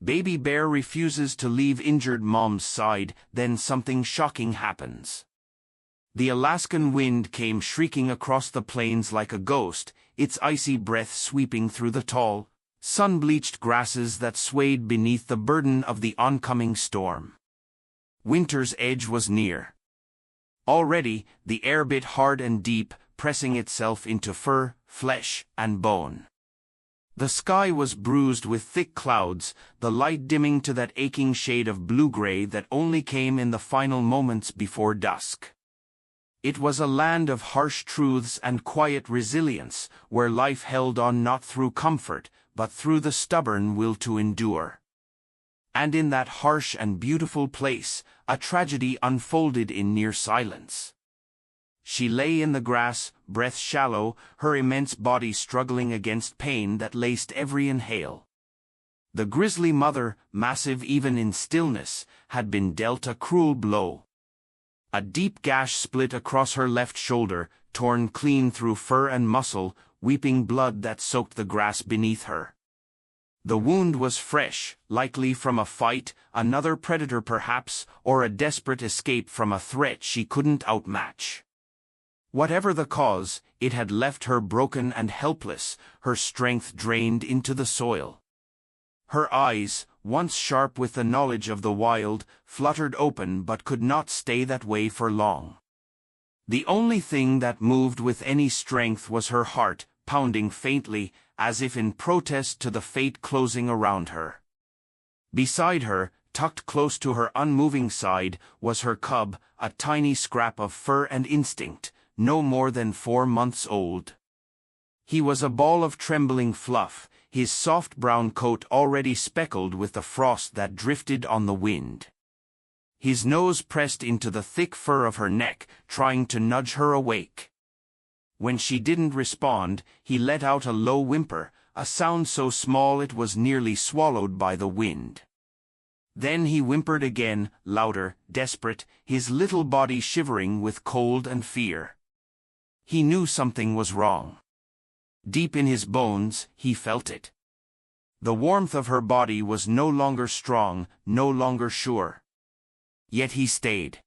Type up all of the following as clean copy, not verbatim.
Baby bear refuses to leave injured mom's side, then something shocking happens. The Alaskan wind came shrieking across the plains like a ghost, its icy breath sweeping through the tall, sun-bleached grasses that swayed beneath the burden of the oncoming storm. Winter's edge was near. Already, the air bit hard and deep, pressing itself into fur, flesh, and bone. The sky was bruised with thick clouds, the light dimming to that aching shade of blue-gray that only came in the final moments before dusk. It was a land of harsh truths and quiet resilience, where life held on not through comfort, but through the stubborn will to endure. And in that harsh and beautiful place, a tragedy unfolded in near silence. She lay in the grass, breath shallow, her immense body struggling against pain that laced every inhale. The grisly mother, massive even in stillness, had been dealt a cruel blow. A deep gash split across her left shoulder, torn clean through fur and muscle, weeping blood that soaked the grass beneath her. The wound was fresh, likely from a fight, another predator perhaps, or a desperate escape from a threat she couldn't outmatch. Whatever the cause, it had left her broken and helpless, her strength drained into the soil. Her eyes, once sharp with the knowledge of the wild, fluttered open but could not stay that way for long. The only thing that moved with any strength was her heart, pounding faintly, as if in protest to the fate closing around her. Beside her, tucked close to her unmoving side, was her cub, a tiny scrap of fur and instinct, no more than 4 months old. He was a ball of trembling fluff, his soft brown coat already speckled with the frost that drifted on the wind. His nose pressed into the thick fur of her neck, trying to nudge her awake. When she didn't respond, he let out a low whimper, a sound so small it was nearly swallowed by the wind. Then he whimpered again, louder, desperate, his little body shivering with cold and fear. He knew something was wrong. Deep in his bones, he felt it. The warmth of her body was no longer strong, no longer sure. Yet he stayed.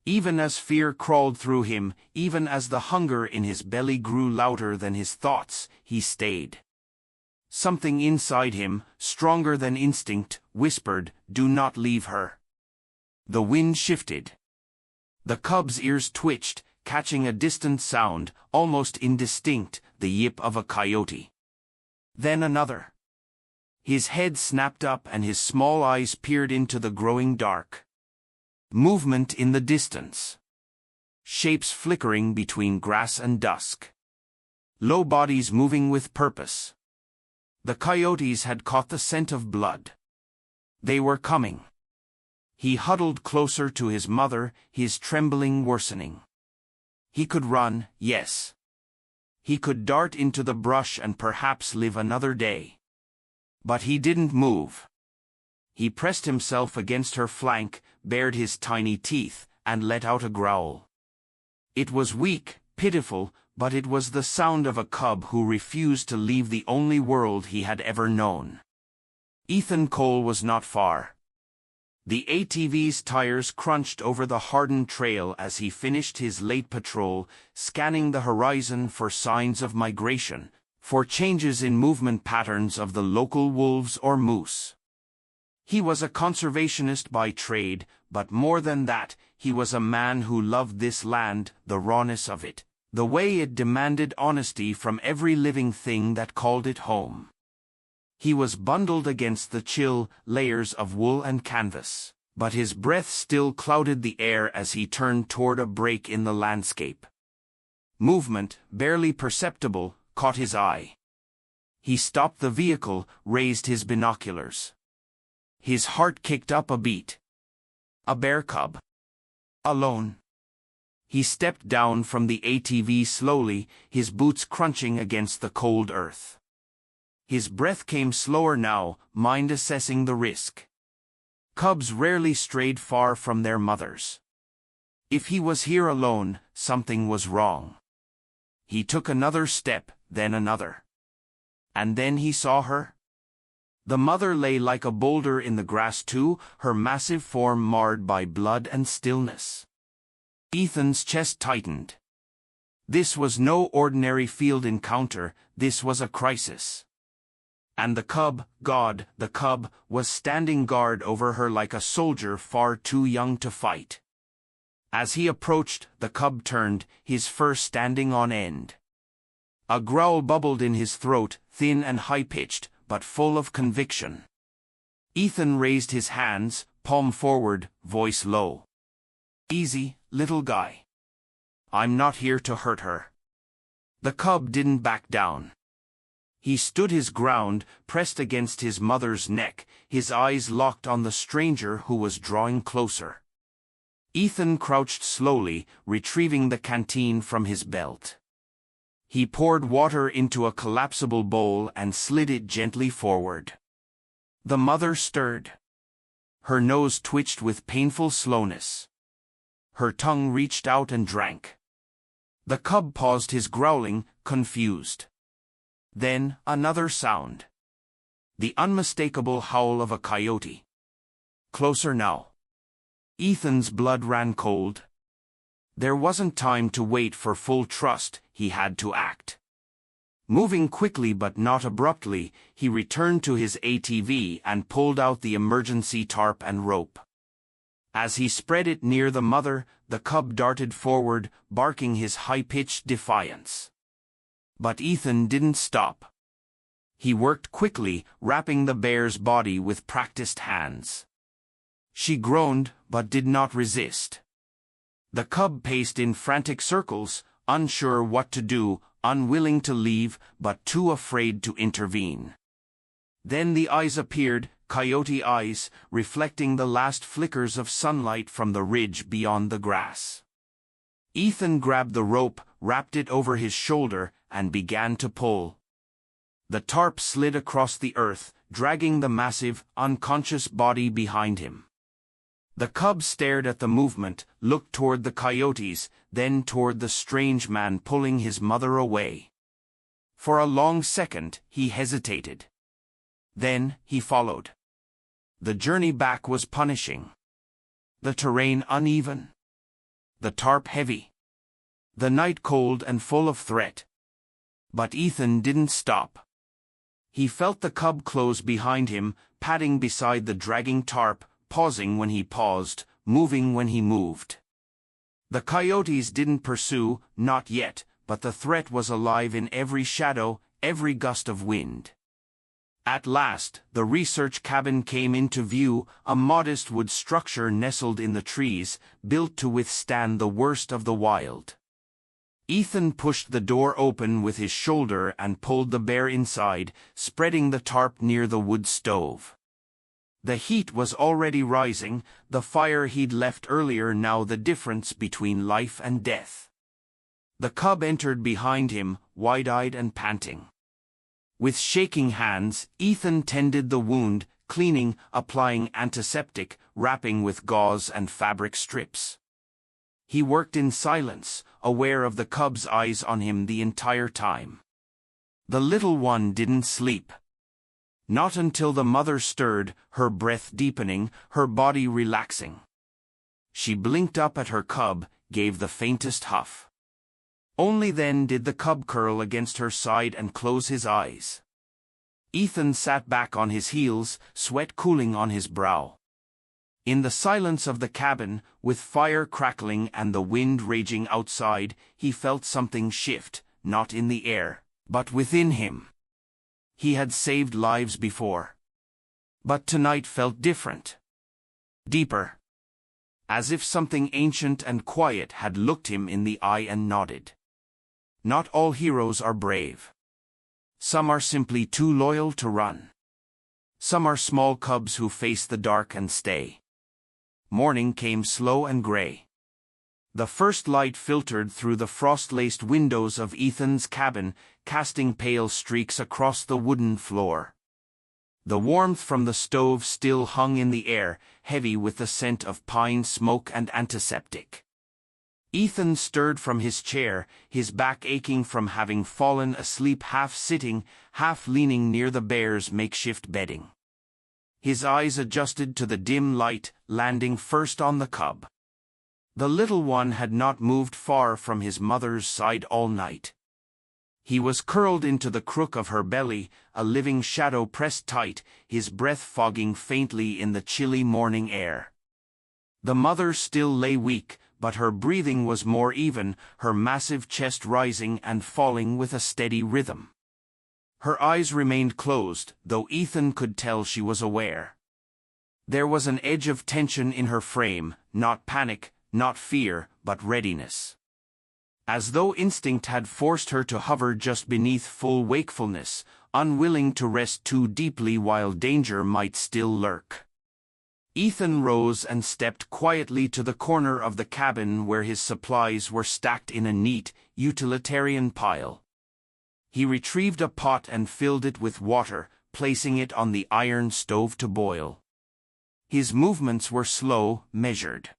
Even as fear crawled through him, even as the hunger in his belly grew louder than his thoughts, he stayed. Something inside him, stronger than instinct, whispered, "Do not leave her." The wind shifted. The cub's ears twitched, catching a distant sound, almost indistinct, the yip of a coyote. Then another. His head snapped up and his small eyes peered into the growing dark. Movement in the distance. Shapes flickering between grass and dusk. Low bodies moving with purpose. The coyotes had caught the scent of blood. They were coming. He huddled closer to his mother, his trembling worsening. He could run, yes. He could dart into the brush and perhaps live another day. But he didn't move. He pressed himself against her flank, bared his tiny teeth, and let out a growl. It was weak, pitiful, but it was the sound of a cub who refused to leave the only world he had ever known. Ethan Cole was not far. The ATV's tires crunched over the hardened trail as he finished his late patrol, scanning the horizon for signs of migration, for changes in movement patterns of the local wolves or moose. He was a conservationist by trade, but more than that, he was a man who loved this land, the rawness of it, the way it demanded honesty from every living thing that called it home. He was bundled against the chill layers of wool and canvas, but his breath still clouded the air as he turned toward a break in the landscape. Movement, barely perceptible, caught his eye. He stopped the vehicle, raised his binoculars. His heart kicked up a beat. A bear cub. Alone. He stepped down from the ATV slowly, his boots crunching against the cold earth. His breath came slower now, mind assessing the risk. Cubs rarely strayed far from their mothers. If he was here alone, something was wrong. He took another step, then another. And then he saw her. The mother lay like a boulder in the grass too, her massive form marred by blood and stillness. Ethan's chest tightened. This was no ordinary field encounter, this was a crisis. And the cub, God, the cub, was standing guard over her like a soldier far too young to fight. As he approached, the cub turned, his fur standing on end. A growl bubbled in his throat, thin and high-pitched, but full of conviction. Ethan raised his hands, palm forward, voice low. "Easy, little guy. I'm not here to hurt her." The cub didn't back down. He stood his ground, pressed against his mother's neck, his eyes locked on the stranger who was drawing closer. Ethan crouched slowly, retrieving the canteen from his belt. He poured water into a collapsible bowl and slid it gently forward. The mother stirred. Her nose twitched with painful slowness. Her tongue reached out and drank. The cub paused his growling, confused. Then, another sound. The unmistakable howl of a coyote. Closer now. Ethan's blood ran cold. There wasn't time to wait for full trust, he had to act. Moving quickly but not abruptly, he returned to his ATV and pulled out the emergency tarp and rope. As he spread it near the mother, the cub darted forward, barking his high-pitched defiance. But Ethan didn't stop. He worked quickly, wrapping the bear's body with practiced hands. She groaned, but did not resist. The cub paced in frantic circles, unsure what to do, unwilling to leave, but too afraid to intervene. Then the eyes appeared, coyote eyes, reflecting the last flickers of sunlight from the ridge beyond the grass. Ethan grabbed the rope, wrapped it over his shoulder, and began to pull. The tarp slid across the earth, dragging the massive, unconscious body behind him. The cub stared at the movement, looked toward the coyotes, then toward the strange man pulling his mother away. For a long second, he hesitated. Then, he followed. The journey back was punishing. The terrain uneven. The tarp heavy. The night cold and full of threat. But Ethan didn't stop. He felt the cub close behind him, padding beside the dragging tarp, pausing when he paused, moving when he moved. The coyotes didn't pursue, not yet, but the threat was alive in every shadow, every gust of wind. At last, the research cabin came into view, a modest wood structure nestled in the trees, built to withstand the worst of the wild. Ethan pushed the door open with his shoulder and pulled the bear inside, spreading the tarp near the wood stove. The heat was already rising, the fire he'd left earlier now the difference between life and death. The cub entered behind him, wide-eyed and panting. With shaking hands, Ethan tended the wound, cleaning, applying antiseptic, wrapping with gauze and fabric strips. He worked in silence, aware of the cub's eyes on him the entire time. The little one didn't sleep. Not until the mother stirred, her breath deepening, her body relaxing. She blinked up at her cub, gave the faintest huff. Only then did the cub curl against her side and close his eyes. Ethan sat back on his heels, sweat cooling on his brow. In the silence of the cabin, with fire crackling and the wind raging outside, he felt something shift, not in the air, but within him. He had saved lives before. But tonight felt different. Deeper. As if something ancient and quiet had looked him in the eye and nodded. Not all heroes are brave. Some are simply too loyal to run. Some are small cubs who face the dark and stay. Morning came slow and gray. The first light filtered through the frost-laced windows of Ethan's cabin, casting pale streaks across the wooden floor. The warmth from the stove still hung in the air, heavy with the scent of pine smoke and antiseptic. Ethan stirred from his chair, his back aching from having fallen asleep half sitting, half leaning near the bear's makeshift bedding. His eyes adjusted to the dim light, landing first on the cub. The little one had not moved far from his mother's side all night. He was curled into the crook of her belly, a living shadow pressed tight, his breath fogging faintly in the chilly morning air. The mother still lay weak, but her breathing was more even, her massive chest rising and falling with a steady rhythm. Her eyes remained closed, though Ethan could tell she was aware. There was an edge of tension in her frame, not panic, not fear, but readiness. As though instinct had forced her to hover just beneath full wakefulness, unwilling to rest too deeply while danger might still lurk. Ethan rose and stepped quietly to the corner of the cabin where his supplies were stacked in a neat, utilitarian pile. He retrieved a pot and filled it with water, placing it on the iron stove to boil. His movements were slow, measured.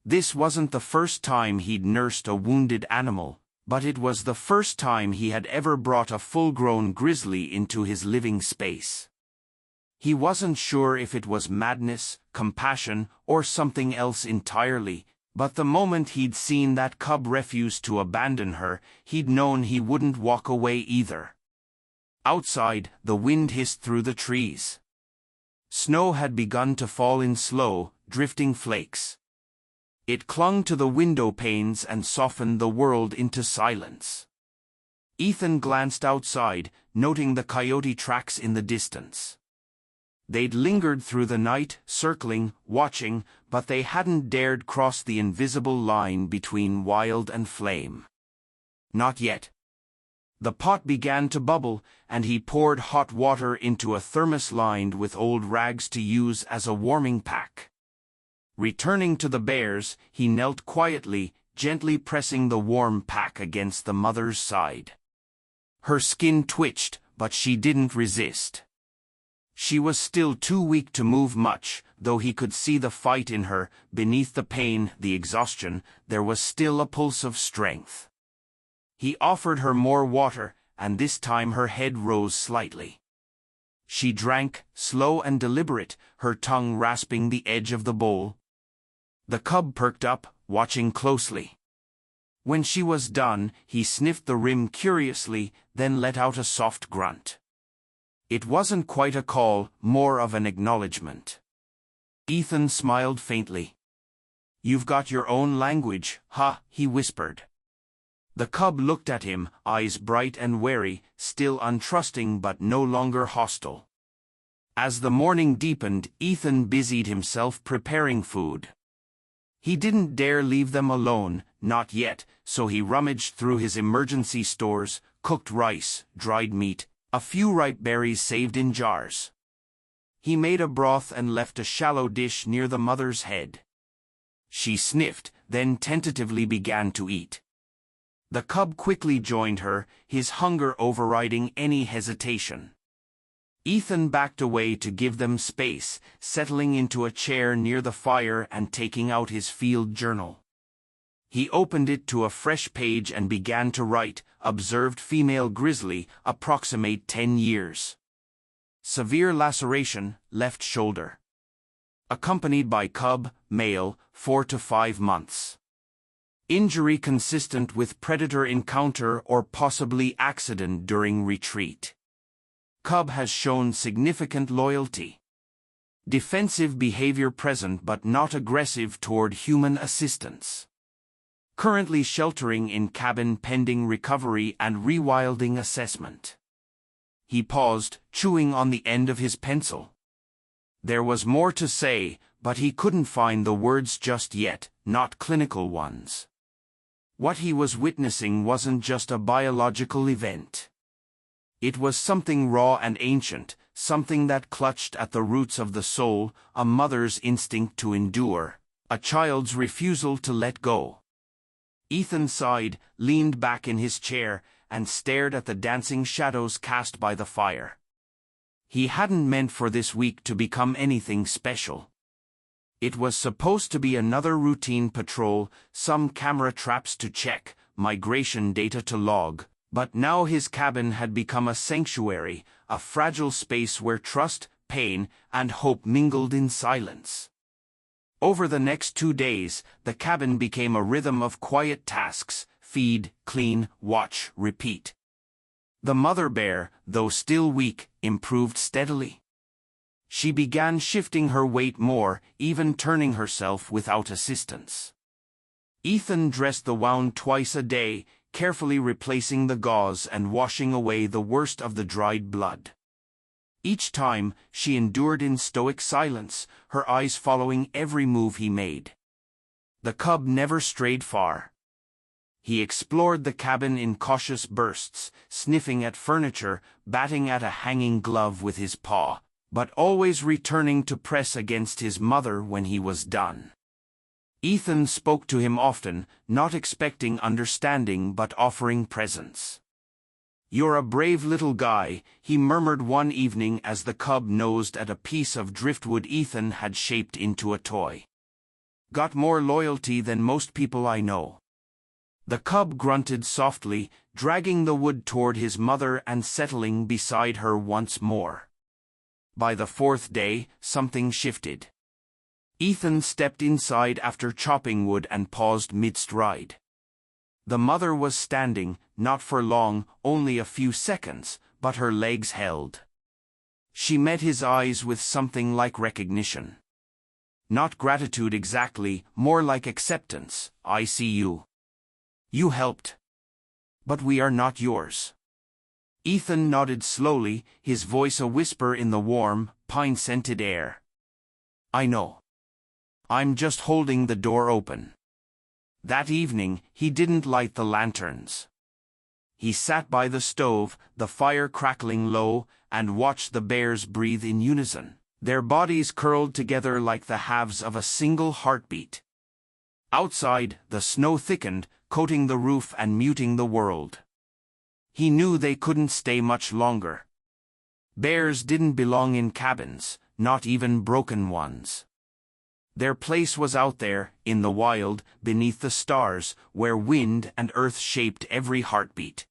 This wasn't the first time he'd nursed a wounded animal, but it was the first time he had ever brought a full-grown grizzly into his living space. He wasn't sure if it was madness, compassion, or something else entirely, but the moment he'd seen that cub refuse to abandon her, he'd known he wouldn't walk away either. Outside, the wind hissed through the trees. Snow had begun to fall in slow, drifting flakes. It clung to the window panes and softened the world into silence. Ethan glanced outside, noting the coyote tracks in the distance. They'd lingered through the night, circling, watching, but they hadn't dared cross the invisible line between wild and flame. Not yet. The pot began to bubble, and he poured hot water into a thermos lined with old rags to use as a warming pack. Returning to the bears, he knelt quietly, gently pressing the warm pack against the mother's side. Her skin twitched, but she didn't resist. She was still too weak to move much, though he could see the fight in her. Beneath the pain, the exhaustion, there was still a pulse of strength. He offered her more water, and this time her head rose slightly. She drank, slow and deliberate, her tongue rasping the edge of the bowl. The cub perked up, watching closely. When she was done, he sniffed the rim curiously, then let out a soft grunt. It wasn't quite a call, more of an acknowledgement. Ethan smiled faintly. "You've got your own language, huh?" he whispered. The cub looked at him, eyes bright and wary, still untrusting but no longer hostile. As the morning deepened, Ethan busied himself preparing food. He didn't dare leave them alone, not yet, so he rummaged through his emergency stores, cooked rice, dried meat, a few ripe berries saved in jars. He made a broth and left a shallow dish near the mother's head. She sniffed, then tentatively began to eat. The cub quickly joined her, his hunger overriding any hesitation. Ethan backed away to give them space, settling into a chair near the fire and taking out his field journal. He opened it to a fresh page and began to write, observed female grizzly, approximate 10 years. Severe laceration, left shoulder. Accompanied by cub, male, 4 to 5 months. Injury consistent with predator encounter or possibly accident during retreat. Cub has shown significant loyalty. Defensive behavior present but not aggressive toward human assistance. Currently sheltering in cabin pending recovery and rewilding assessment. He paused, chewing on the end of his pencil. There was more to say, but he couldn't find the words just yet, not clinical ones. What he was witnessing wasn't just a biological event. It was something raw and ancient, something that clutched at the roots of the soul, a mother's instinct to endure, a child's refusal to let go. Ethan sighed, leaned back in his chair, and stared at the dancing shadows cast by the fire. He hadn't meant for this week to become anything special. It was supposed to be another routine patrol, some camera traps to check, migration data to log, but now his cabin had become a sanctuary, a fragile space where trust, pain, and hope mingled in silence. Over the next 2 days, the cabin became a rhythm of quiet tasks: feed, clean, watch, repeat. The mother bear, though still weak, improved steadily. She began shifting her weight more, even turning herself without assistance. Ethan dressed the wound twice a day, carefully replacing the gauze and washing away the worst of the dried blood. Each time, she endured in stoic silence, her eyes following every move he made. The cub never strayed far. He explored the cabin in cautious bursts, sniffing at furniture, batting at a hanging glove with his paw, but always returning to press against his mother when he was done. Ethan spoke to him often, not expecting understanding but offering presence. "You're a brave little guy," he murmured one evening as the cub nosed at a piece of driftwood Ethan had shaped into a toy. "Got more loyalty than most people I know." The cub grunted softly, dragging the wood toward his mother and settling beside her once more. By the 4th day, something shifted. Ethan stepped inside after chopping wood and paused mid-stride. The mother was standing, not for long, only a few seconds, but her legs held. She met his eyes with something like recognition. Not gratitude exactly, more like acceptance. "I see you. You helped. But we are not yours." Ethan nodded slowly, his voice a whisper in the warm, pine-scented air. "I know. I'm just holding the door open." That evening, he didn't light the lanterns. He sat by the stove, the fire crackling low, and watched the bears breathe in unison, their bodies curled together like the halves of a single heartbeat. Outside, the snow thickened, coating the roof and muting the world. He knew they couldn't stay much longer. Bears didn't belong in cabins, not even broken ones. Their place was out there, in the wild, beneath the stars, where wind and earth shaped every heartbeat.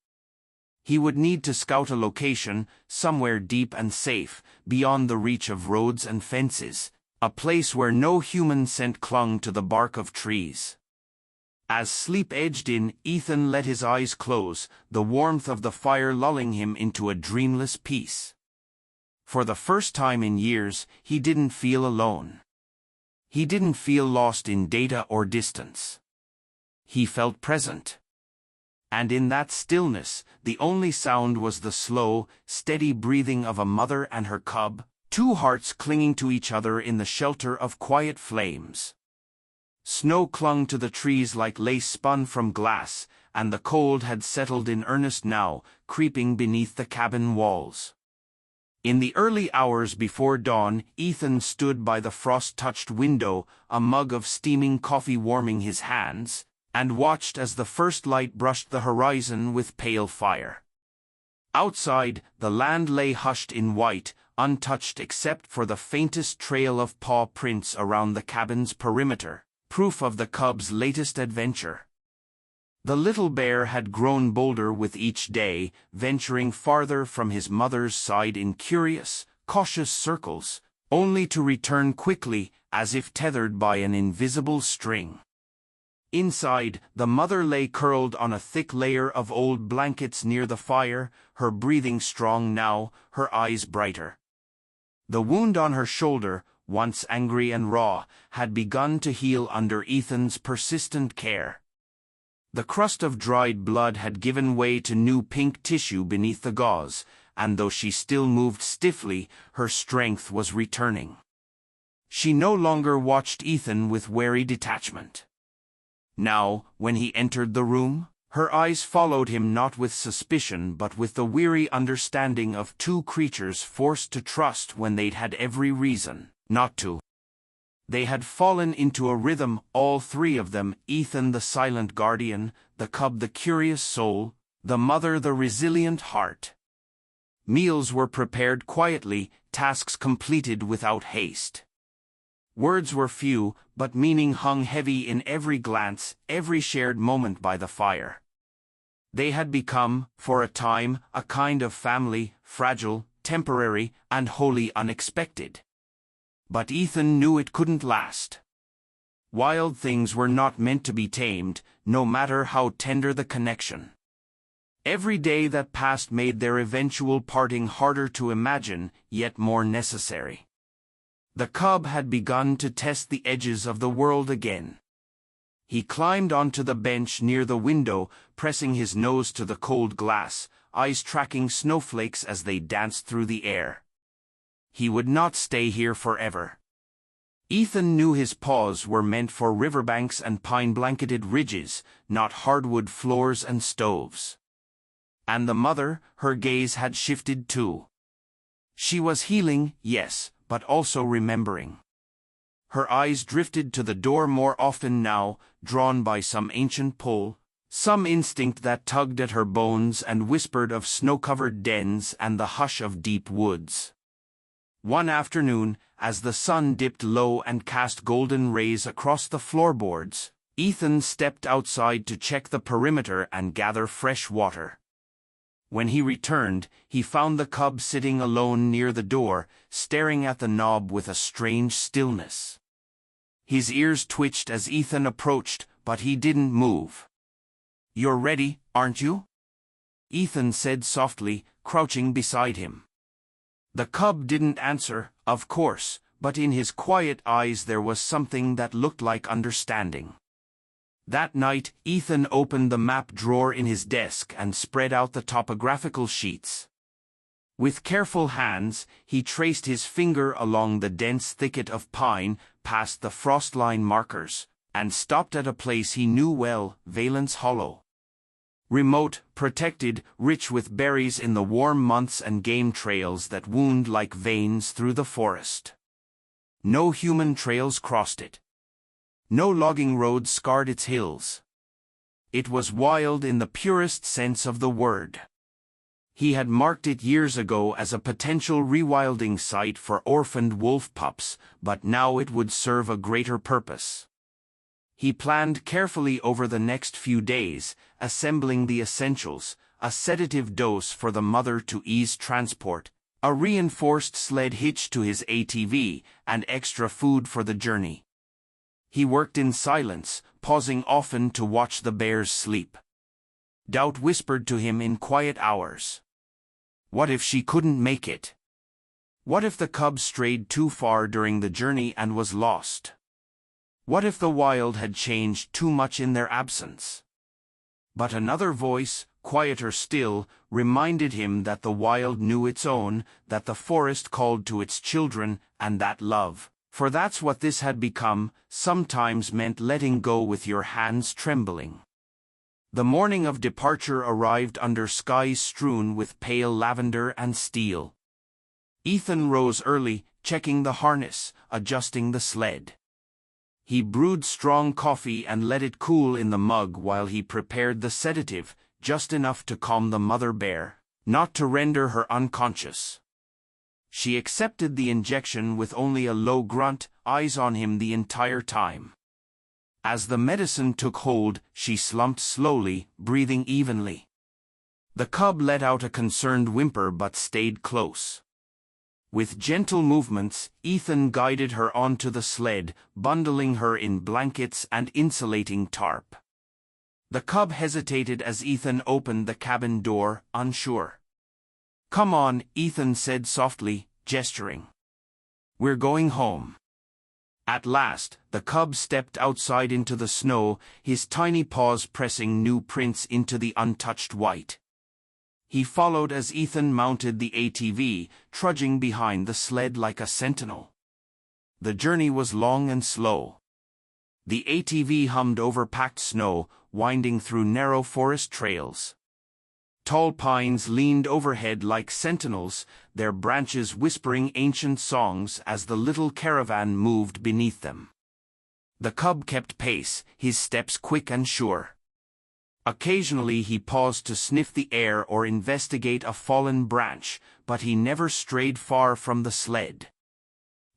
He would need to scout a location, somewhere deep and safe, beyond the reach of roads and fences, a place where no human scent clung to the bark of trees. As sleep edged in, Ethan let his eyes close, the warmth of the fire lulling him into a dreamless peace. For the first time in years, he didn't feel alone. He didn't feel lost in data or distance. He felt present. And in that stillness, the only sound was the slow, steady breathing of a mother and her cub, two hearts clinging to each other in the shelter of quiet flames. Snow clung to the trees like lace spun from glass, and the cold had settled in earnest now, creeping beneath the cabin walls. In the early hours before dawn, Ethan stood by the frost-touched window, a mug of steaming coffee warming his hands, and watched as the first light brushed the horizon with pale fire. Outside, the land lay hushed in white, untouched except for the faintest trail of paw prints around the cabin's perimeter, proof of the cub's latest adventure. The little bear had grown bolder with each day, venturing farther from his mother's side in curious, cautious circles, only to return quickly, as if tethered by an invisible string. Inside, the mother lay curled on a thick layer of old blankets near the fire, her breathing strong now, her eyes brighter. The wound on her shoulder, once angry and raw, had begun to heal under Ethan's persistent care. The crust of dried blood had given way to new pink tissue beneath the gauze, and though she still moved stiffly, her strength was returning. She no longer watched Ethan with wary detachment. Now, when he entered the room, her eyes followed him not with suspicion but with the weary understanding of two creatures forced to trust when they'd had every reason not to. They had fallen into a rhythm, all three of them, Ethan the silent guardian, the cub the curious soul, the mother the resilient heart. Meals were prepared quietly, tasks completed without haste. Words were few, but meaning hung heavy in every glance, every shared moment by the fire. They had become, for a time, a kind of family, fragile, temporary, and wholly unexpected. But Ethan knew it couldn't last. Wild things were not meant to be tamed, no matter how tender the connection. Every day that passed made their eventual parting harder to imagine, yet more necessary. The cub had begun to test the edges of the world again. He climbed onto the bench near the window, pressing his nose to the cold glass, eyes tracking snowflakes as they danced through the air. He would not stay here forever. Ethan knew his paws were meant for riverbanks and pine-blanketed ridges, not hardwood floors and stoves. And the mother, her gaze had shifted too. She was healing, yes, but also remembering. Her eyes drifted to the door more often now, drawn by some ancient pull, some instinct that tugged at her bones and whispered of snow-covered dens and the hush of deep woods. One afternoon, as the sun dipped low and cast golden rays across the floorboards, Ethan stepped outside to check the perimeter and gather fresh water. When he returned, he found the cub sitting alone near the door, staring at the knob with a strange stillness. His ears twitched as Ethan approached, but he didn't move. "You're ready, aren't you?" Ethan said softly, crouching beside him. The cub didn't answer, of course, but in his quiet eyes there was something that looked like understanding. That night, Ethan opened the map drawer in his desk and spread out the topographical sheets. With careful hands, he traced his finger along the dense thicket of pine, past the frost-line markers, and stopped at a place he knew well, Valence Hollow. Remote, protected, rich with berries in the warm months and game trails that wound like veins through the forest. No human trails crossed it. No logging roads scarred its hills. It was wild in the purest sense of the word. He had marked it years ago as a potential rewilding site for orphaned wolf pups, but now it would serve a greater purpose. He planned carefully over the next few days, assembling the essentials, a sedative dose for the mother to ease transport, a reinforced sled hitch to his ATV, and extra food for the journey. He worked in silence, pausing often to watch the bears sleep. Doubt whispered to him in quiet hours. What if she couldn't make it? What if the cub strayed too far during the journey and was lost? What if the wild had changed too much in their absence? But another voice, quieter still, reminded him that the wild knew its own, that the forest called to its children, and that love, for that's what this had become, sometimes meant letting go with your hands trembling. The morning of departure arrived under skies strewn with pale lavender and steel. Ethan rose early, checking the harness, adjusting the sled. He brewed strong coffee and let it cool in the mug while he prepared the sedative, just enough to calm the mother bear, not to render her unconscious. She accepted the injection with only a low grunt, eyes on him the entire time. As the medicine took hold, she slumped slowly, breathing evenly. The cub let out a concerned whimper but stayed close. With gentle movements, Ethan guided her onto the sled, bundling her in blankets and insulating tarp. The cub hesitated as Ethan opened the cabin door, unsure. "Come on," Ethan said softly, gesturing. "We're going home." At last, the cub stepped outside into the snow, his tiny paws pressing new prints into the untouched white. He followed as Ethan mounted the ATV, trudging behind the sled like a sentinel. The journey was long and slow. The ATV hummed over packed snow, winding through narrow forest trails. Tall pines leaned overhead like sentinels, their branches whispering ancient songs as the little caravan moved beneath them. The cub kept pace, his steps quick and sure. Occasionally he paused to sniff the air or investigate a fallen branch, but he never strayed far from the sled.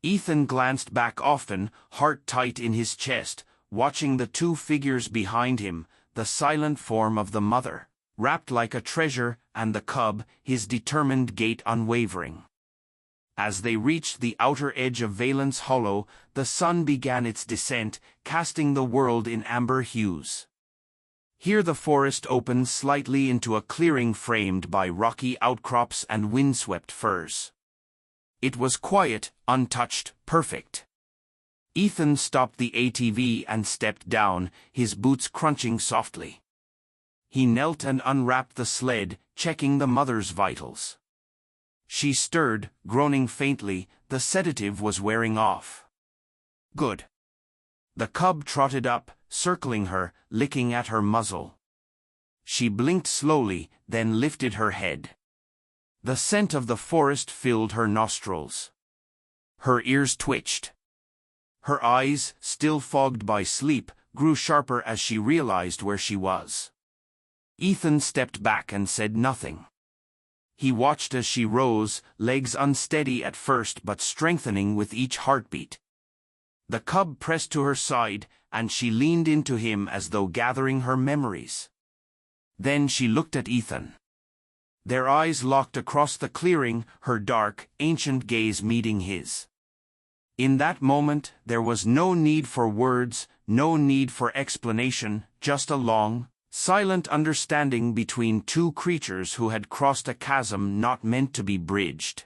Ethan glanced back often, heart tight in his chest, watching the two figures behind him, the silent form of the mother, wrapped like a treasure, and the cub, his determined gait unwavering. As they reached the outer edge of Valen's Hollow, the sun began its descent, casting the world in amber hues. Here the forest opened slightly into a clearing framed by rocky outcrops and windswept firs. It was quiet, untouched, perfect. Ethan stopped the ATV and stepped down, his boots crunching softly. He knelt and unwrapped the sled, checking the mother's vitals. She stirred, groaning faintly. The sedative was wearing off. Good. The cub trotted up, circling her, licking at her muzzle. She blinked slowly, then lifted her head. The scent of the forest filled her nostrils. Her ears twitched. Her eyes, still fogged by sleep, grew sharper as she realized where she was. Ethan stepped back and said nothing. He watched as she rose, legs unsteady at first but strengthening with each heartbeat. The cub pressed to her side, and she leaned into him as though gathering her memories. Then she looked at Ethan. Their eyes locked across the clearing, her dark, ancient gaze meeting his. In that moment, there was no need for words, no need for explanation, just a long, silent understanding between two creatures who had crossed a chasm not meant to be bridged.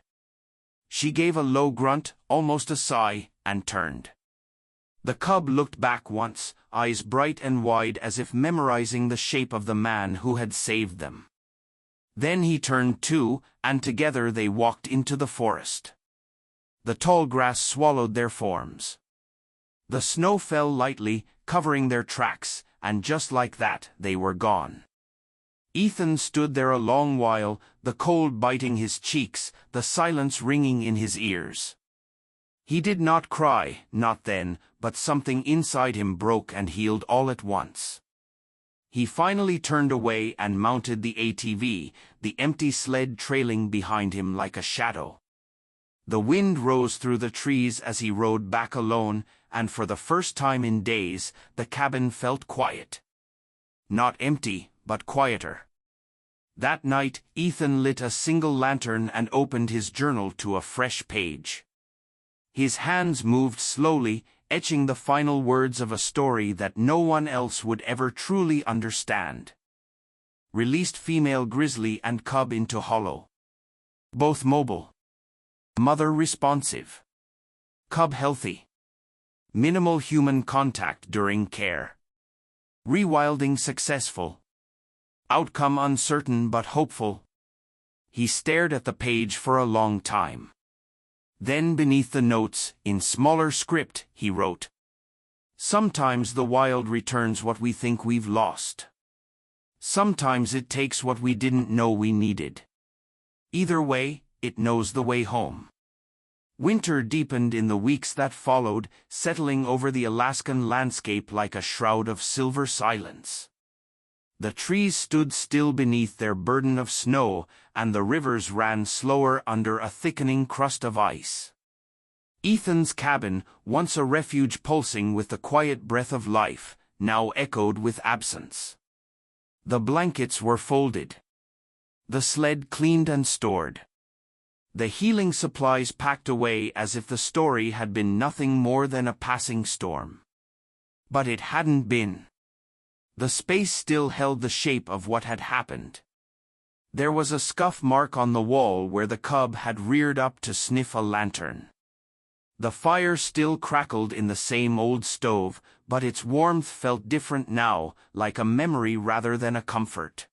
She gave a low grunt, almost a sigh, and turned. The cub looked back once, eyes bright and wide as if memorizing the shape of the man who had saved them. Then he turned too, and together they walked into the forest. The tall grass swallowed their forms. The snow fell lightly, covering their tracks, and just like that, they were gone. Ethan stood there a long while, the cold biting his cheeks, the silence ringing in his ears. He did not cry, not then, but something inside him broke and healed all at once. He finally turned away and mounted the ATV, the empty sled trailing behind him like a shadow. The wind rose through the trees as he rode back alone, and for the first time in days, the cabin felt quiet. Not empty, but quieter. That night, Ethan lit a single lantern and opened his journal to a fresh page. His hands moved slowly, etching the final words of a story that no one else would ever truly understand. Released female grizzly and cub into hollow. Both mobile. Mother responsive. Cub healthy. Minimal human contact during care. Rewilding successful. Outcome uncertain but hopeful. He stared at the page for a long time. Then beneath the notes, in smaller script, he wrote, "Sometimes the wild returns what we think we've lost. Sometimes it takes what we didn't know we needed. Either way, it knows the way home." Winter deepened in the weeks that followed, settling over the Alaskan landscape like a shroud of silver silence. The trees stood still beneath their burden of snow, and the rivers ran slower under a thickening crust of ice. Ethan's cabin, once a refuge pulsing with the quiet breath of life, now echoed with absence. The blankets were folded. The sled cleaned and stored. The healing supplies packed away as if the story had been nothing more than a passing storm. But it hadn't been. The space still held the shape of what had happened. There was a scuff mark on the wall where the cub had reared up to sniff a lantern. The fire still crackled in the same old stove, but its warmth felt different now, like a memory rather than a comfort.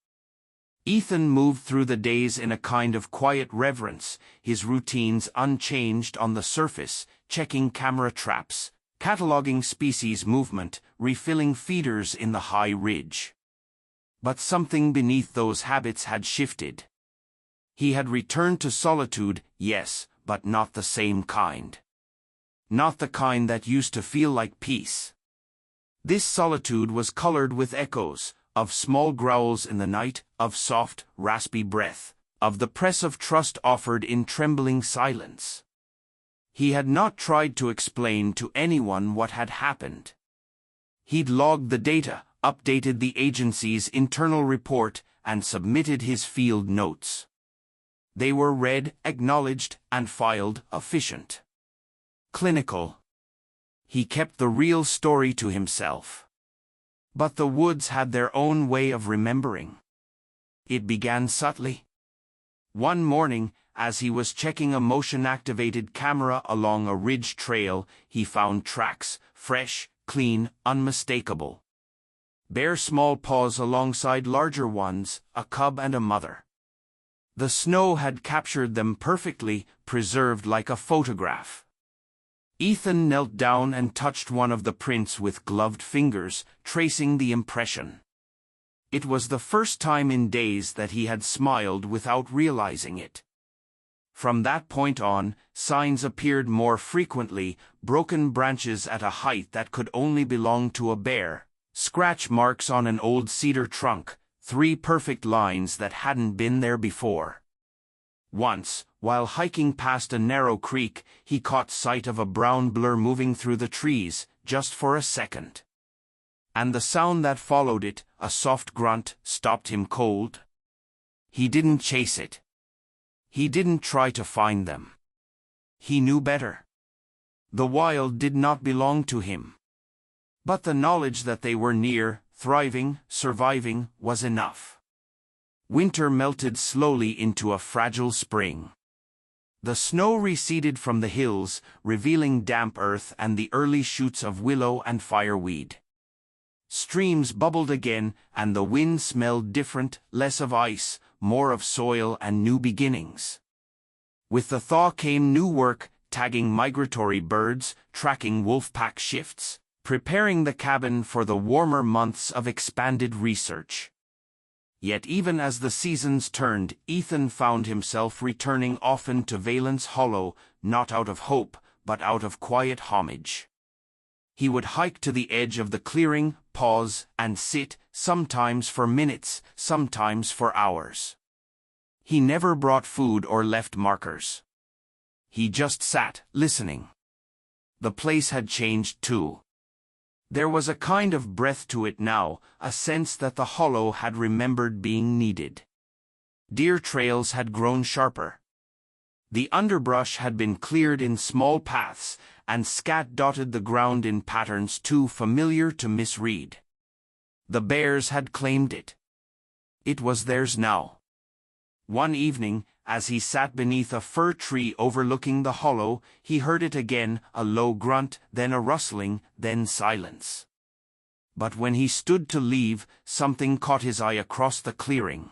Ethan moved through the days in a kind of quiet reverence, his routines unchanged on the surface, checking camera traps, cataloging species movement, refilling feeders in the high ridge. But something beneath those habits had shifted. He had returned to solitude, yes, but not the same kind. Not the kind that used to feel like peace. This solitude was colored with echoes, of small growls in the night, of soft, raspy breath, of the press of trust offered in trembling silence. He had not tried to explain to anyone what had happened. He'd logged the data, updated the agency's internal report, and submitted his field notes. They were read, acknowledged, and filed, efficient. Clinical. He kept the real story to himself. But the woods had their own way of remembering. It began subtly. One morning, as he was checking a motion-activated camera along a ridge trail, he found tracks, fresh, clean, unmistakable. Bare small paws alongside larger ones, a cub and a mother. The snow had captured them perfectly, preserved like a photograph. Ethan knelt down and touched one of the prints with gloved fingers, tracing the impression. It was the first time in days that he had smiled without realizing it. From that point on, signs appeared more frequently, broken branches at a height that could only belong to a bear, scratch marks on an old cedar trunk, 3 perfect lines that hadn't been there before. Once, while hiking past a narrow creek, he caught sight of a brown blur moving through the trees, just for a second. And the sound that followed it, a soft grunt, stopped him cold. He didn't chase it. He didn't try to find them. He knew better. The wild did not belong to him. But the knowledge that they were near, thriving, surviving, was enough. Winter melted slowly into a fragile spring. The snow receded from the hills, revealing damp earth and the early shoots of willow and fireweed. Streams bubbled again, and the wind smelled different, less of ice, more of soil and new beginnings. With the thaw came new work, tagging migratory birds, tracking wolf pack shifts, preparing the cabin for the warmer months of expanded research. Yet even as the seasons turned, Ethan found himself returning often to Valence Hollow, not out of hope, but out of quiet homage. He would hike to the edge of the clearing, pause, and sit, sometimes for minutes, sometimes for hours. He never brought food or left markers. He just sat, listening. The place had changed too. There was a kind of breath to it now, a sense that the hollow had remembered being needed. Deer trails had grown sharper. The underbrush had been cleared in small paths, and scat dotted the ground in patterns too familiar to misread. The bears had claimed it. It was theirs now. One evening, as he sat beneath a fir tree overlooking the hollow, he heard it again, a low grunt, then a rustling, then silence. But when he stood to leave, something caught his eye across the clearing.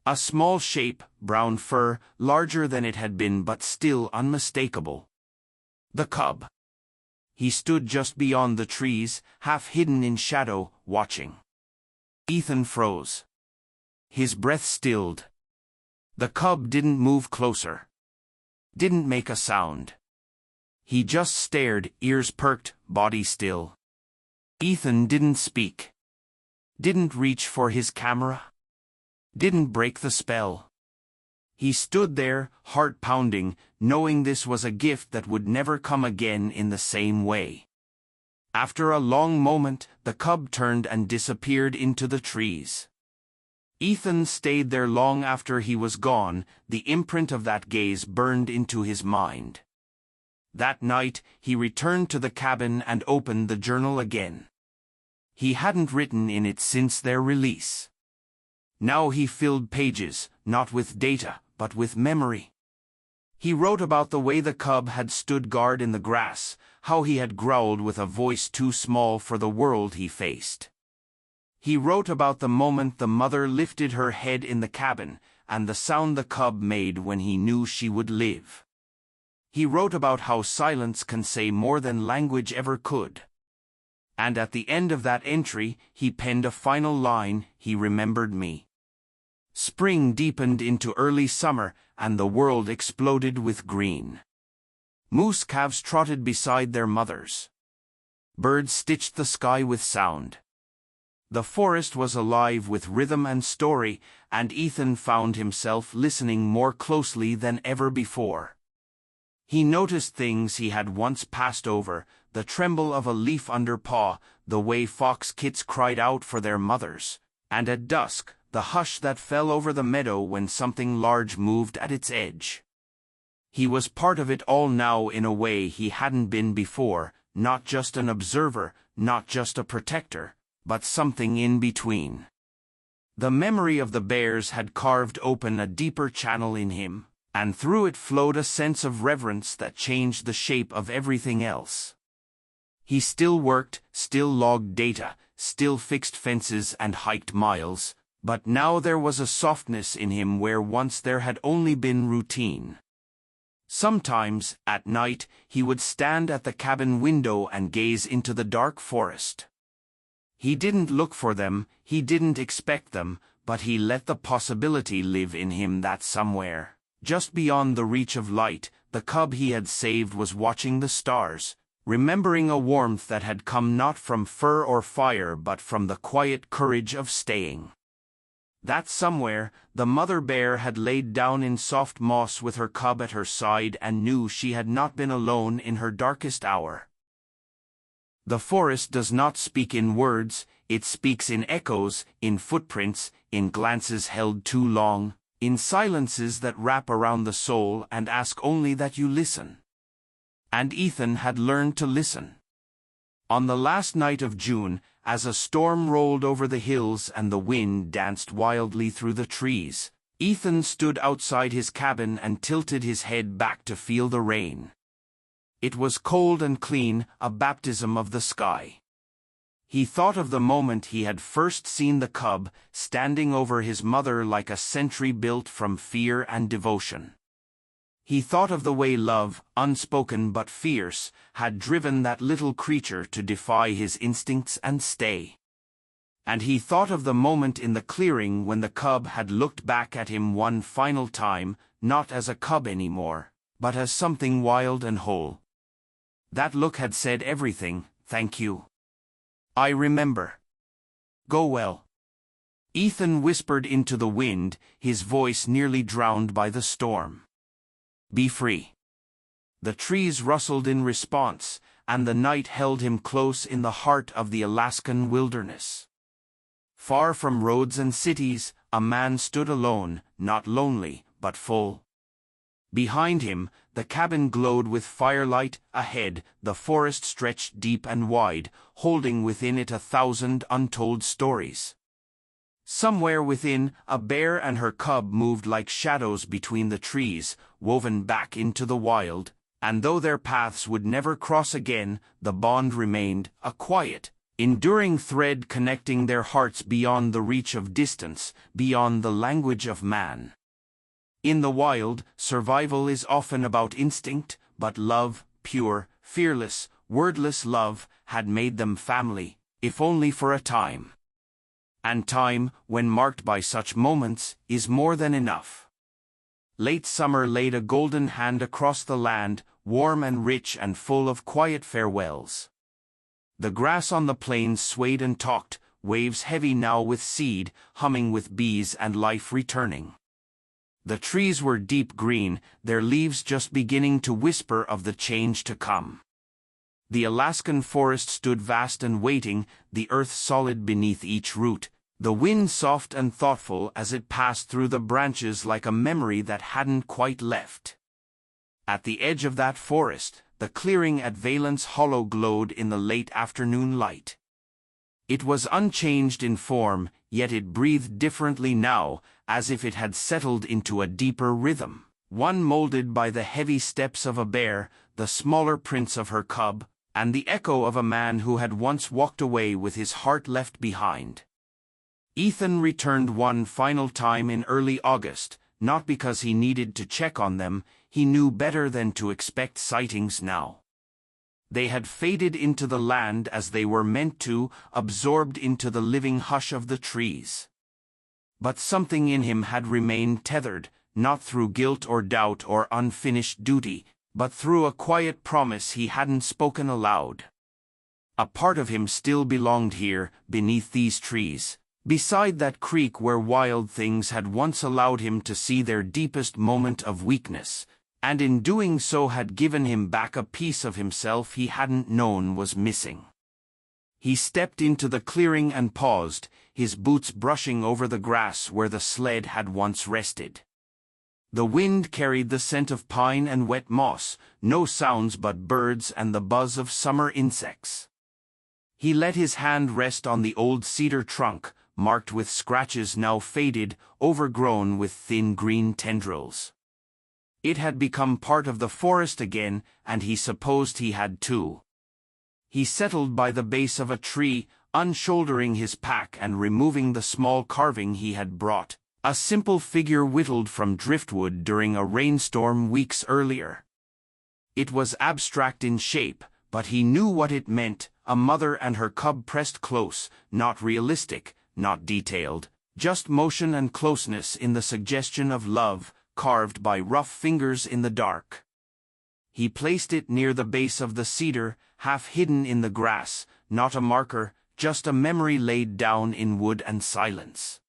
A small shape, brown fur, larger than it had been but still unmistakable. The cub. He stood just beyond the trees, half hidden in shadow, watching. Ethan froze. His breath stilled. The cub didn't move closer. Didn't make a sound. He just stared, ears perked, body still. Ethan didn't speak. Didn't reach for his camera. Didn't break the spell. He stood there, heart pounding, knowing this was a gift that would never come again in the same way. After a long moment, the cub turned and disappeared into the trees. Ethan stayed there long after he was gone, the imprint of that gaze burned into his mind. That night, he returned to the cabin and opened the journal again. He hadn't written in it since their release. Now he filled pages, not with data, but with memory. He wrote about the way the cub had stood guard in the grass, how he had growled with a voice too small for the world he faced. He wrote about the moment the mother lifted her head in the cabin, and the sound the cub made when he knew she would live. He wrote about how silence can say more than language ever could. And at the end of that entry, he penned a final line, "He remembered me." Spring deepened into early summer, and the world exploded with green. Moose calves trotted beside their mothers. Birds stitched the sky with sound. The forest was alive with rhythm and story, and Ethan found himself listening more closely than ever before. He noticed things he had once passed over, the tremble of a leaf under paw, the way fox kits cried out for their mothers, and at dusk, the hush that fell over the meadow when something large moved at its edge. He was part of it all now in a way he hadn't been before, not just an observer, not just a protector, but something in between. The memory of the bears had carved open a deeper channel in him, and through it flowed a sense of reverence that changed the shape of everything else. He still worked, still logged data, still fixed fences and hiked miles, but now there was a softness in him where once there had only been routine. Sometimes, at night, he would stand at the cabin window and gaze into the dark forest. He didn't look for them, he didn't expect them, but he let the possibility live in him that somewhere, just beyond the reach of light, the cub he had saved was watching the stars, remembering a warmth that had come not from fur or fire but from the quiet courage of staying. That somewhere, the mother bear had laid down in soft moss with her cub at her side and knew she had not been alone in her darkest hour. The forest does not speak in words, it speaks in echoes, in footprints, in glances held too long, in silences that wrap around the soul and ask only that you listen. And Ethan had learned to listen. On the last night of June, as a storm rolled over the hills and the wind danced wildly through the trees, Ethan stood outside his cabin and tilted his head back to feel the rain. It was cold and clean, a baptism of the sky. He thought of the moment he had first seen the cub, standing over his mother like a sentry built from fear and devotion. He thought of the way love, unspoken but fierce, had driven that little creature to defy his instincts and stay. And he thought of the moment in the clearing when the cub had looked back at him one final time, not as a cub anymore, but as something wild and whole. That look had said everything, "Thank you. I remember. Go well." Ethan whispered into the wind, his voice nearly drowned by the storm. "Be free." The trees rustled in response, and the night held him close in the heart of the Alaskan wilderness. Far from roads and cities, a man stood alone, not lonely, but full. Behind him, the cabin glowed with firelight, ahead, the forest stretched deep and wide, holding within it 1,000 untold stories. Somewhere within, a bear and her cub moved like shadows between the trees, woven back into the wild, and though their paths would never cross again, the bond remained, a quiet, enduring thread connecting their hearts beyond the reach of distance, beyond the language of man. In the wild, survival is often about instinct, but love, pure, fearless, wordless love, had made them family, if only for a time. And time, when marked by such moments, is more than enough. Late summer laid a golden hand across the land, warm and rich and full of quiet farewells. The grass on the plains swayed and talked, waves heavy now with seed, humming with bees and life returning. The trees were deep green, their leaves just beginning to whisper of the change to come. The Alaskan forest stood vast and waiting, the earth solid beneath each root, the wind soft and thoughtful as it passed through the branches like a memory that hadn't quite left. At the edge of that forest, the clearing at Valence Hollow glowed in the late afternoon light. It was unchanged in form, yet it breathed differently now, as if it had settled into a deeper rhythm, one molded by the heavy steps of a bear, the smaller prints of her cub, and the echo of a man who had once walked away with his heart left behind. Ethan returned one final time in early August, not because he needed to check on them, he knew better than to expect sightings now. They had faded into the land as they were meant to, absorbed into the living hush of the trees. But something in him had remained tethered, not through guilt or doubt or unfinished duty, but through a quiet promise he hadn't spoken aloud. A part of him still belonged here, beneath these trees, beside that creek where wild things had once allowed him to see their deepest moment of weakness, and in doing so had given him back a piece of himself he hadn't known was missing. He stepped into the clearing and paused, his boots brushing over the grass where the sled had once rested. The wind carried the scent of pine and wet moss, no sounds but birds and the buzz of summer insects. He let his hand rest on the old cedar trunk, marked with scratches now faded, overgrown with thin green tendrils. It had become part of the forest again, and he supposed he had too. He settled by the base of a tree, unshouldering his pack and removing the small carving he had brought, a simple figure whittled from driftwood during a rainstorm weeks earlier. It was abstract in shape, but he knew what it meant, a mother and her cub pressed close, not realistic, not detailed, just motion and closeness in the suggestion of love, carved by rough fingers in the dark. He placed it near the base of the cedar, half hidden in the grass, not a marker, just a memory laid down in wood and silence.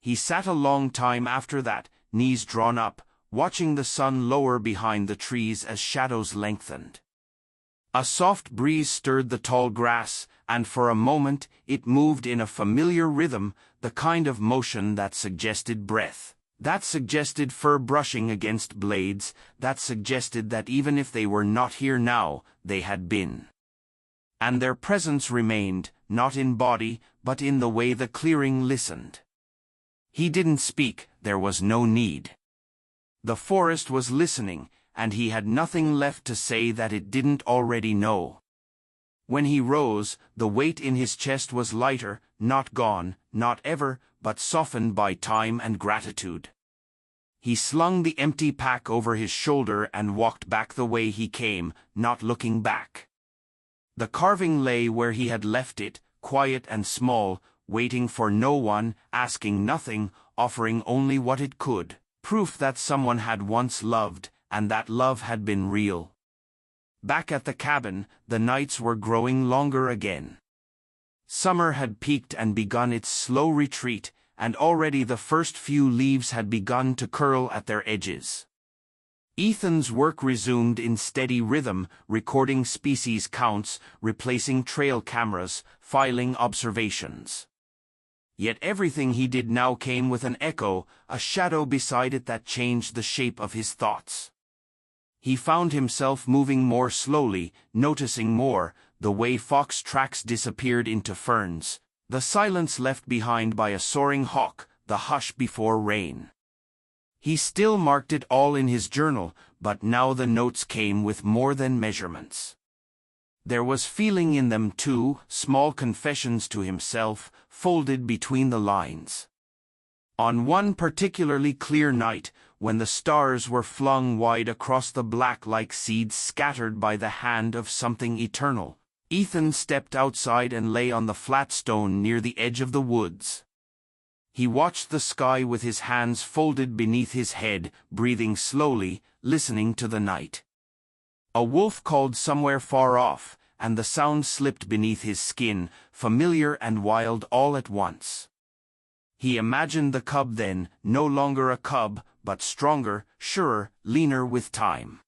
He sat a long time after that, knees drawn up, watching the sun lower behind the trees as shadows lengthened. A soft breeze stirred the tall grass, and for a moment it moved in a familiar rhythm, the kind of motion that suggested breath, that suggested fur brushing against blades, that suggested that even if they were not here now, they had been. And their presence remained, not in body, but in the way the clearing listened. He didn't speak, there was no need. The forest was listening, and he had nothing left to say that it didn't already know. When he rose, the weight in his chest was lighter, not gone, not ever, but softened by time and gratitude. He slung the empty pack over his shoulder and walked back the way he came, not looking back. The carving lay where he had left it, quiet and small, waiting for no one, asking nothing, offering only what it could, proof that someone had once loved, and that love had been real. Back at the cabin, the nights were growing longer again. Summer had peaked and begun its slow retreat, and already the first few leaves had begun to curl at their edges. Ethan's work resumed in steady rhythm, recording species counts, replacing trail cameras, filing observations. Yet everything he did now came with an echo, a shadow beside it that changed the shape of his thoughts. He found himself moving more slowly, noticing more, the way fox tracks disappeared into ferns, the silence left behind by a soaring hawk, the hush before rain. He still marked it all in his journal, but now the notes came with more than measurements. There was feeling in them too, small confessions to himself, folded between the lines. On one particularly clear night, when the stars were flung wide across the black like seeds scattered by the hand of something eternal, Ethan stepped outside and lay on the flat stone near the edge of the woods. He watched the sky with his hands folded beneath his head, breathing slowly, listening to the night. A wolf called somewhere far off, and the sound slipped beneath his skin, familiar and wild all at once. He imagined the cub then, no longer a cub, but stronger, surer, leaner with time.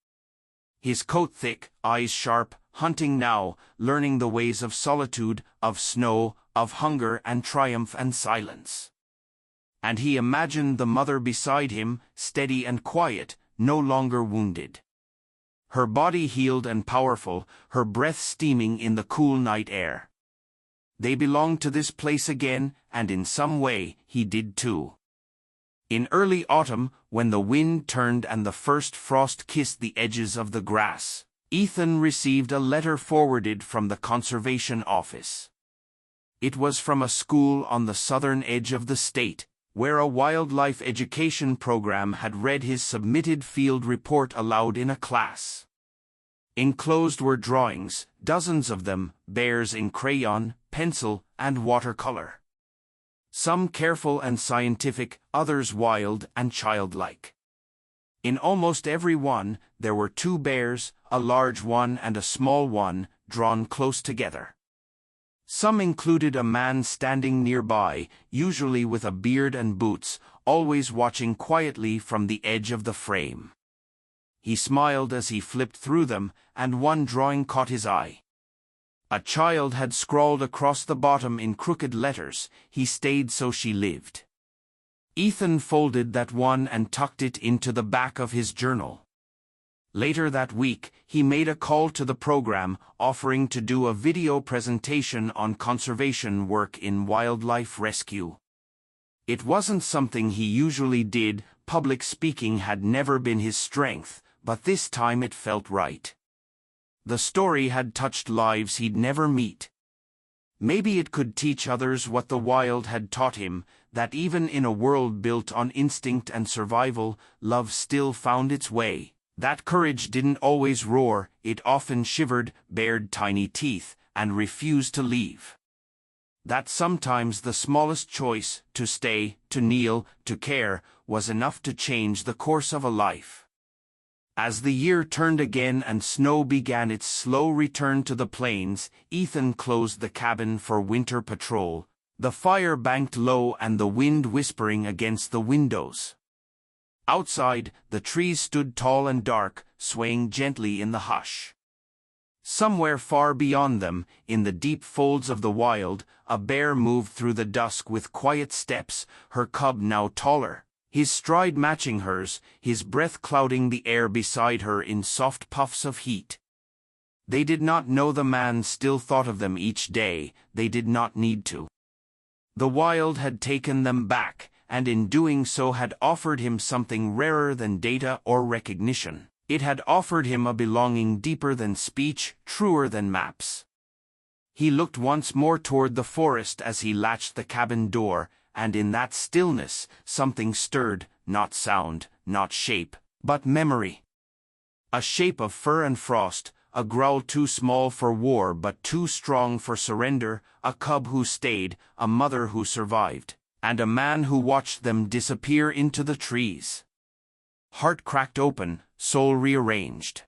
His coat thick, eyes sharp, hunting now, learning the ways of solitude, of snow, of hunger and triumph and silence. And he imagined the mother beside him, steady and quiet, no longer wounded. Her body healed and powerful, her breath steaming in the cool night air. They belonged to this place again, and in some way, he did too. In early autumn, when the wind turned and the first frost kissed the edges of the grass, Ethan received a letter forwarded from the conservation office. It was from a school on the southern edge of the state, where a wildlife education program had read his submitted field report aloud in a class. Enclosed were drawings, dozens of them, bears in crayon, pencil, and watercolor. Some careful and scientific, others wild and childlike. In almost every one, there were two bears, a large one and a small one, drawn close together. Some included a man standing nearby, usually with a beard and boots, always watching quietly from the edge of the frame. He smiled as he flipped through them, and one drawing caught his eye. A child had scrawled across the bottom in crooked letters, "He stayed so she lived." Ethan folded that one and tucked it into the back of his journal. Later that week, he made a call to the program, offering to do a video presentation on conservation work in wildlife rescue. It wasn't something he usually did, public speaking had never been his strength, but this time it felt right. The story had touched lives he'd never meet. Maybe it could teach others what the wild had taught him, that even in a world built on instinct and survival, love still found its way. That courage didn't always roar, it often shivered, bared tiny teeth, and refused to leave. That sometimes the smallest choice, to stay, to kneel, to care, was enough to change the course of a life. As the year turned again and snow began its slow return to the plains, Ethan closed the cabin for winter patrol, the fire banked low and the wind whispering against the windows. Outside, the trees stood tall and dark, swaying gently in the hush. Somewhere far beyond them, in the deep folds of the wild, a bear moved through the dusk with quiet steps, her cub now taller, his stride matching hers, his breath clouding the air beside her in soft puffs of heat. They did not know the man still thought of them each day, they did not need to. The wild had taken them back, and in doing so had offered him something rarer than data or recognition. It had offered him a belonging deeper than speech, truer than maps. He looked once more toward the forest as he latched the cabin door, and in that stillness, something stirred, not sound, not shape, but memory. A shape of fur and frost, a growl too small for war but too strong for surrender, a cub who stayed, a mother who survived, and a man who watched them disappear into the trees. Heart cracked open, soul rearranged.